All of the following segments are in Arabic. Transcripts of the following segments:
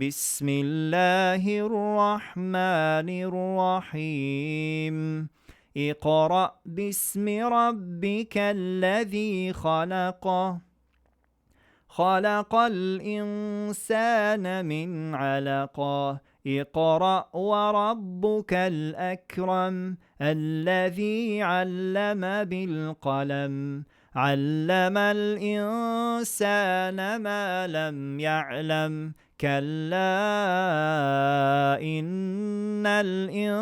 بسم الله الرحمن الرحيم اقرأ باسم ربك الذي خلق الإنسان من علق اقرأ وربك الأكرم الذي علم بالقلم علم الإنسان ما لم يعلم كلا إن الإنسان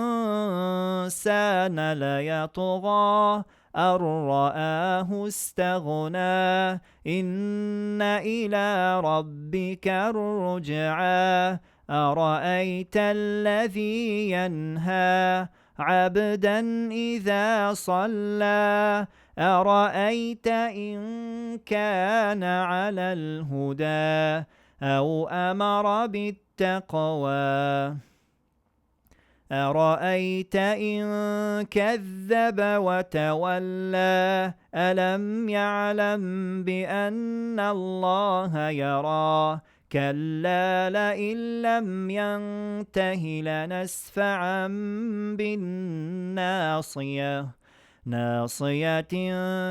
ليطغى أن رآه استغنى إن إلى ربك الرجعى أرأيت الذي ينهى عبدا إذا صلى أرأيت إن كان على الهدى أو أمر بالتقوى أرأيت إن كذب وتولى ألم يعلم بأن الله يرى كلا لئن لم ينته لنسفعا بالناصية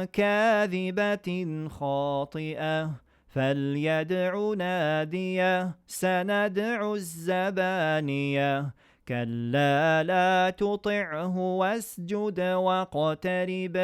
كاذبة خاطئة فليدع ناديه سندع الزبانية كلا لا تطعه واسجد واقترب